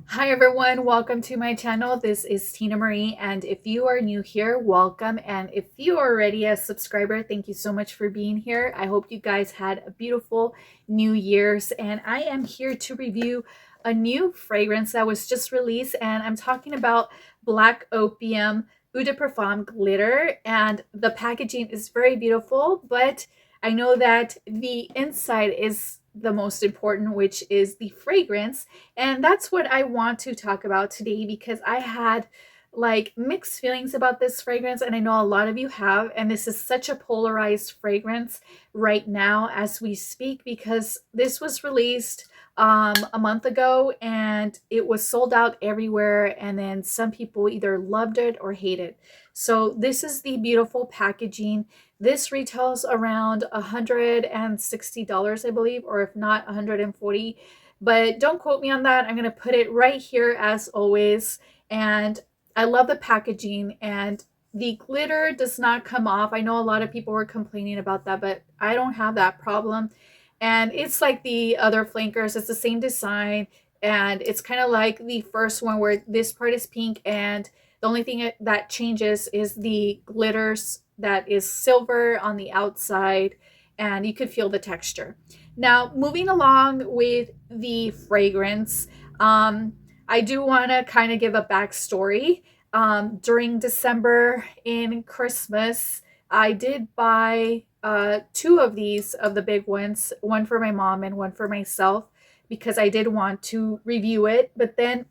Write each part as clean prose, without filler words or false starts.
Hi everyone, welcome to my channel. This is Tina Marie, and if you are new here, welcome. And if you are already a subscriber, thank you so much for being here. I hope you guys had a beautiful New Year's, and I am here to review a new fragrance that was just released, and I'm talking about Black Opium Eau de Parfum Glitter, and the packaging is very beautiful, but I know that the inside is the most important, which is the fragrance. And that's what I want to talk about today because I had like mixed feelings about this fragrance, and I know a lot of you have. And this is such a polarized fragrance right now as we speak because this was released a month ago and it was sold out everywhere. And then some people either loved it or hated it. So, this is the beautiful packaging. This retails around $160, I believe, or if not, 140, but don't quote me on that. I'm going to put it right here as always. And I love the packaging, and the glitter does not come off. I know a lot of people were complaining about that, but I don't have that problem. And it's like the other flankers, it's the same design. And it's kind of like the first one where this part is pink, and the only thing that changes is the glitters that is silver on the outside, and you could feel the texture. Now, moving along with the fragrance, I do want to kind of give a backstory. During December in Christmas, I did buy two of these of the big ones, one for my mom and one for myself, because I did want to review it. But then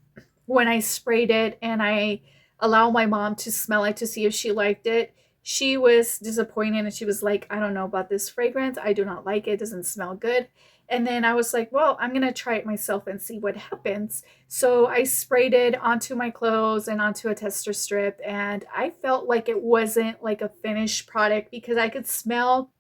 when I sprayed it and I allowed my mom to smell it to see if she liked it, she was disappointed and she was like, I don't know about this fragrance. I do not like it. It doesn't smell good. And then I was like, well, I'm going to try it myself and see what happens. So I sprayed it onto my clothes and onto a tester strip. And I felt like it wasn't like a finished product because I could smell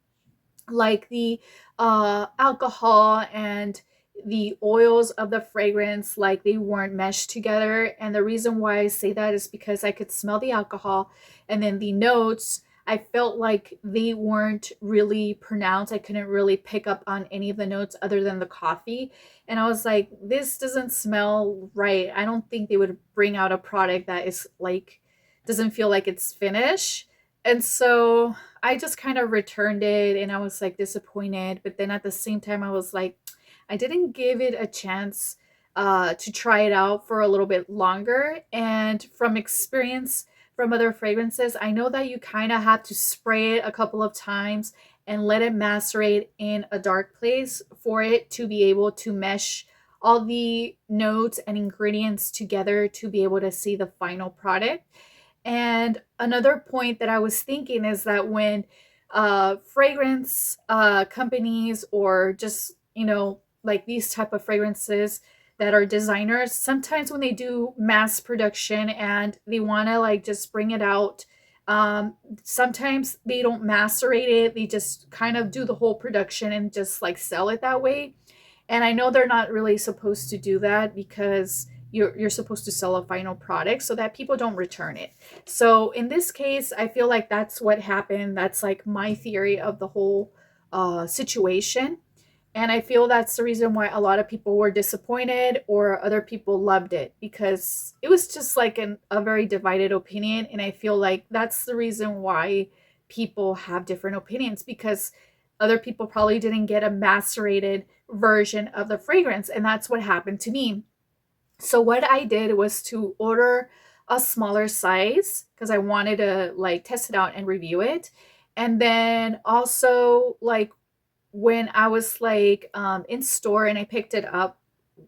like the alcohol and the oils of the fragrance, like they weren't meshed together. And the reason why I say that is because I could smell the alcohol, and then the notes, I felt like they weren't really pronounced. I couldn't really pick up on any of the notes other than the coffee. And I was like, this doesn't smell right. I don't think they would bring out a product that is like, doesn't feel like it's finished. And so I just kind of returned it and I was like disappointed. But then at the same time, I was like, I didn't give it a chance to try it out for a little bit longer. And from experience from other fragrances, I know that you kind of have to spray it a couple of times and let it macerate in a dark place for it to be able to mesh all the notes and ingredients together to be able to see the final product. And another point that I was thinking is that when fragrance companies or just, like these type of fragrances that are designers, sometimes when they do mass production and they want to like just bring it out, sometimes they don't macerate it. They just kind of do the whole production and just like sell it that way. And I know they're not really supposed to do that because you're supposed to sell a final product so that people don't return it. So in this case, I feel like that's what happened. That's like my theory of the whole situation. And I feel that's the reason why a lot of people were disappointed or other people loved it because it was just like a very divided opinion. And I feel like that's the reason why people have different opinions because other people probably didn't get a macerated version of the fragrance. And that's what happened to me. So what I did was to order a smaller size because I wanted to like test it out and review it. And then also like when I was like in store and I picked it up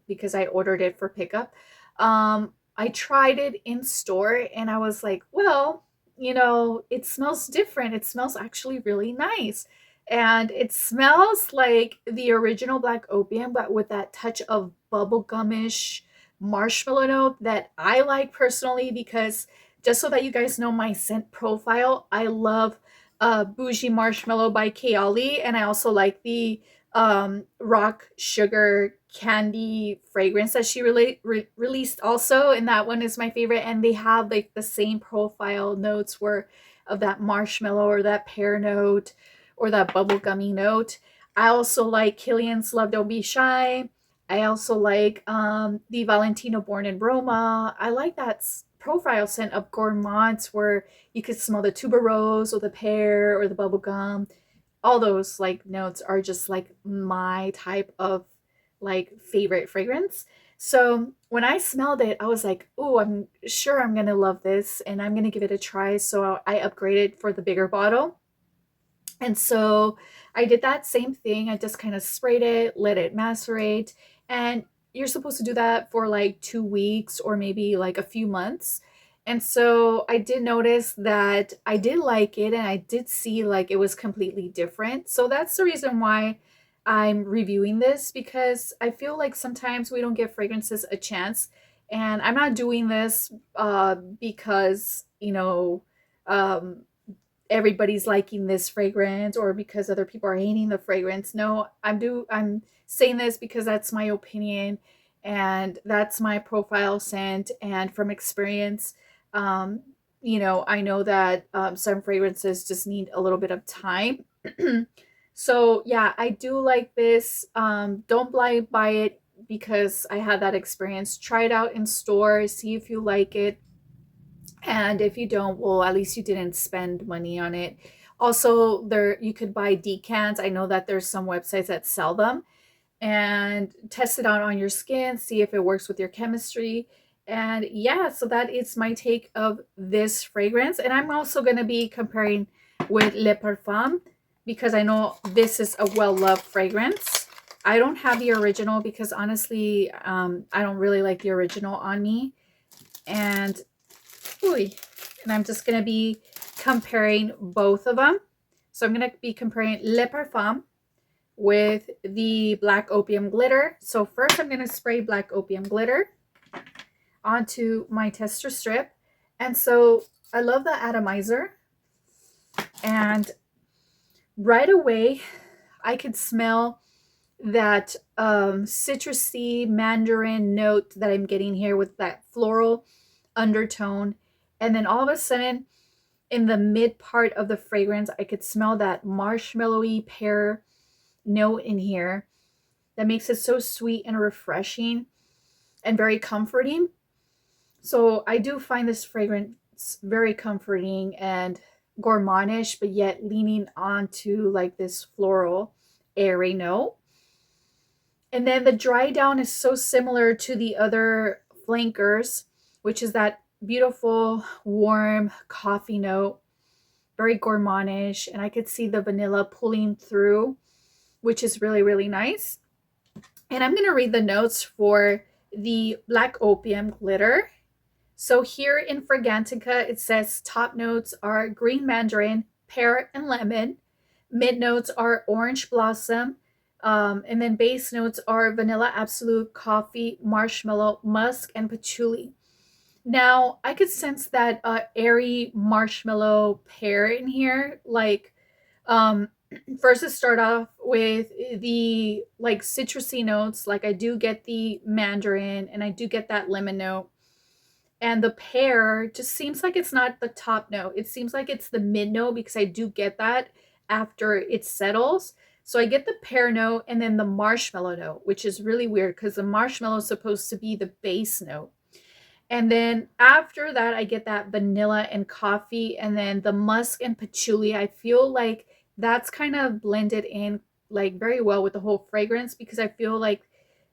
because I ordered it for pickup, I tried it in store and I was like, well, it smells different. It smells actually really nice. And it smells like the original Black Opium, but with that touch of bubblegumish marshmallow note that I like personally because just so that you guys know my scent profile, I love Bougie Marshmallow by Kayali, and I also like the rock sugar candy fragrance that she released also, and that one is my favorite. And they have like the same profile notes where of that marshmallow or that pear note or that bubblegummy note. I also like Killian's Love Don't Be Shy. I also like the Valentino Born in Roma. I like that profile scent of gourmands where you could smell the tuberose or the pear or the bubble gum. All those like notes are just like my type of like favorite fragrance. So when I smelled it, I was like, "Oh, I'm sure I'm gonna love this, and I'm gonna give it a try." So I upgraded for the bigger bottle, and so I did that same thing. I just kind of sprayed it, let it macerate, and you're supposed to do that for like 2 weeks or maybe like a few months. And so I did notice that I did like it and I did see like it was completely different. So that's the reason why I'm reviewing this, because I feel like sometimes we don't give fragrances a chance. And I'm not doing this because, um, everybody's liking this fragrance or because other people are hating the fragrance. No, I'm saying this because that's my opinion and that's my profile scent, and from experience, um I know that some fragrances just need a little bit of time. So yeah, I do like this. Don't blind buy it because I had that experience. Try it out in stores, see if you like it, and if you don't, well, at least you didn't spend money on it. Also, there you could buy decants. I know that there's some websites that sell them, and test it out on your skin, see if it works with your chemistry. And yeah, so that is my take of this fragrance. And I'm also going to be comparing with Le Parfum because I know this is a well-loved fragrance. I don't have the original because honestly, I don't really like the original on me. And Ooh, and I'm just going to be comparing both of them. So I'm going to be comparing Le Parfum with the Black Opium Glitter. So first I'm going to spray Black Opium Glitter onto my tester strip. And so I love the atomizer. And right away, I could smell that citrusy mandarin note that I'm getting here with that floral undertone. And then all of a sudden, in the mid part of the fragrance, I could smell that marshmallowy pear note in here that makes it so sweet and refreshing and very comforting. So I do find this fragrance very comforting and gourmandish, but yet leaning onto like this floral, airy note. And then the dry down is so similar to the other flankers, which is that beautiful, warm coffee note, very gourmandish. And I could see the vanilla pulling through, which is really, really nice. And I'm going to read the notes for the Black Opium Glitter. So here in Fragrantica, it says top notes are green mandarin, pear, and lemon. Mid notes are orange blossom. And then base notes are vanilla absolute, coffee, marshmallow, musk, and patchouli. Now, I could sense that airy marshmallow pear in here. Like, um, first to start off with the like citrusy notes. Like, I do get the mandarin and I do get that lemon note. And the pear just seems like it's not the top note. It seems like it's the mid note because I do get that after it settles. So I get the pear note and then the marshmallow note, which is really weird because the marshmallow is supposed to be the base note. And then after that, I get that vanilla and coffee, and then the musk and patchouli. I feel like that's kind of blended in like very well with the whole fragrance because I feel like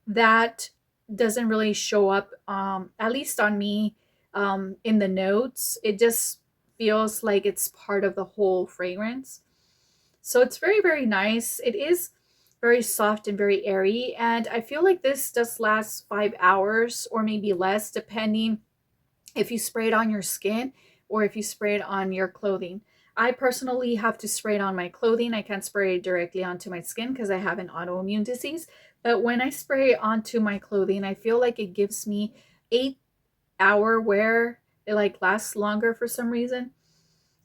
that doesn't really show up, at least on me, in the notes. It just feels like it's part of the whole fragrance. So it's very, very nice. It is very soft and very airy. And I feel like this does last 5 hours or maybe less, depending if you spray it on your skin or if you spray it on your clothing. I personally have to spray it on my clothing. I can't spray it directly onto my skin because I have an autoimmune disease. But when I spray it onto my clothing, I feel like it gives me 8 hour wear. It like lasts longer for some reason.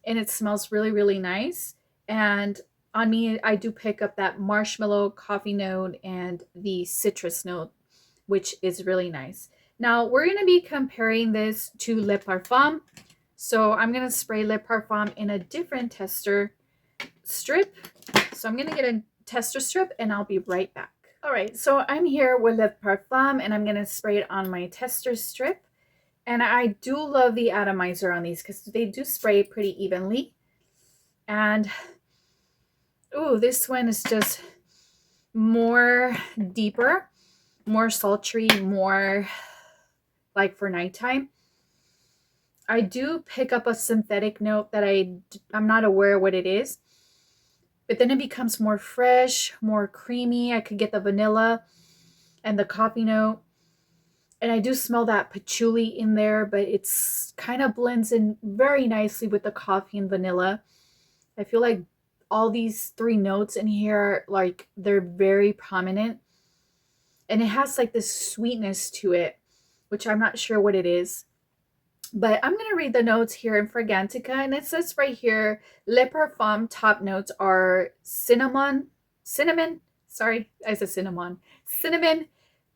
And it smells really, really nice. And on me, I do pick up that marshmallow coffee note and the citrus note, which is really nice. Now we're going to be comparing this to Le Parfum. So I'm going to spray Le Parfum in a different tester strip. So I'm going to get a tester strip and I'll be right back. All right, so I'm here with the Parfum and I'm going to spray it on my tester strip. And I do love the atomizer on these because they do spray pretty evenly. And, ooh, this one is just more deeper, more sultry, more like for nighttime. I do pick up a synthetic note that I'm not aware what it is. But then it becomes more fresh, more creamy. I could get the vanilla and the coffee note. And I do smell that patchouli in there, but it's kind of blends in very nicely with the coffee and vanilla. I feel like all these three notes in here, like they're very prominent. And it has like this sweetness to it, which I'm not sure what it is. But I'm going to read the notes here in Fragrantica. And it says right here, Le Parfum top notes are cinnamon, sorry, I said cinnamon,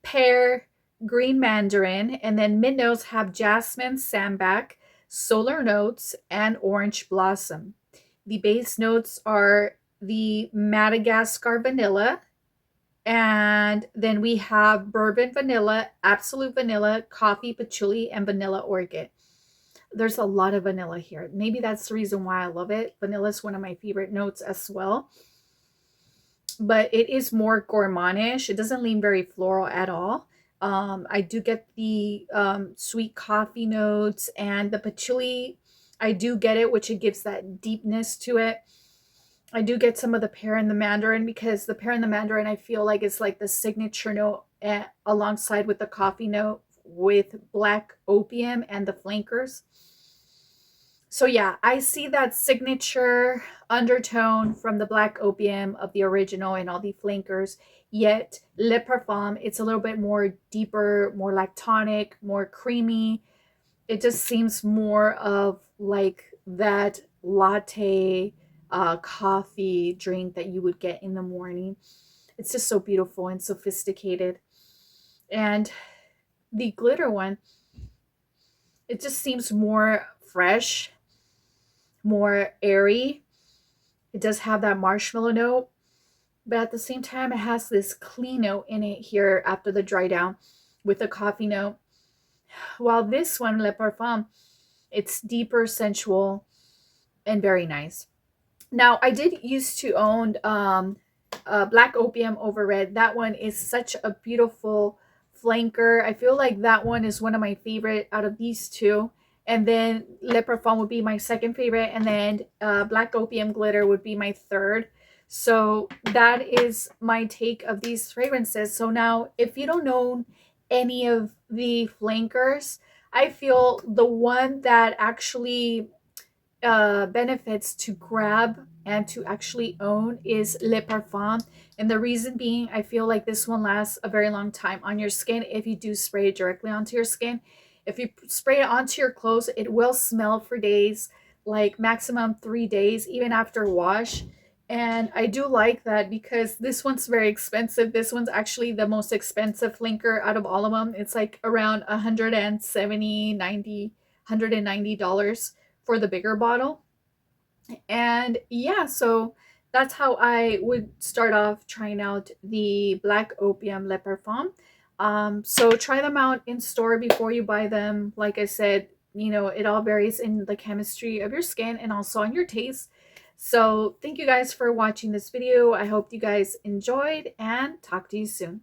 pear, green mandarin. And then mid notes have jasmine, sambac, solar notes, and orange blossom. The base notes are the Madagascar vanilla. And then we have bourbon vanilla, absolute vanilla, coffee, patchouli, and vanilla orchid. There's a lot of vanilla here. Maybe that's the reason why I love it. Vanilla is one of my favorite notes as well. But it is more gourmandish. It doesn't lean very floral at all. I do get the sweet coffee notes and the patchouli. I do get it, which it gives that deepness to it. I do get some of the pear and the mandarin because the pear and the mandarin I feel like is like the signature note alongside with the coffee note with black opium and the flankers. So yeah, I see that signature undertone from the black opium of the original and all the flankers. Yet Le Parfum, it's a little bit more deeper, more lactonic, more creamy. It just seems more of like that latte coffee drink that you would get in the morning. It's just so beautiful and sophisticated. And the glitter one, it just seems more fresh, more airy. It does have that marshmallow note, but at the same time, it has this clean note in it here after the dry down with a coffee note. While this one, Le Parfum, it's deeper, sensual, and very nice. Now, I did used to own Black Opium over Red. That one is such a beautiful flanker. I feel like that one is one of my favorite out of these two. And then Le Parfum would be my second favorite. And then Black Opium Glitter would be my third. So that is my take of these fragrances. So now, if you don't know any of the flankers, I feel the one that actually benefits to grab and to actually own is Le Parfum. And the reason being, I feel like this one lasts a very long time on your skin if you do spray it directly onto your skin. If you spray it onto your clothes, it will smell for days, like maximum 3 days, even after wash. And I do like that because this one's very expensive. This one's actually the most expensive flanker out of all of them. It's like around 170, 90, $190 for the bigger bottle. And yeah, so that's how I would start off trying out the Black Opium Le Parfum. So try them out in store before you buy them. Like I said, you know, it all varies in the chemistry of your skin and also on your taste. So thank you guys for watching this video. I hope you guys enjoyed and talk to you soon.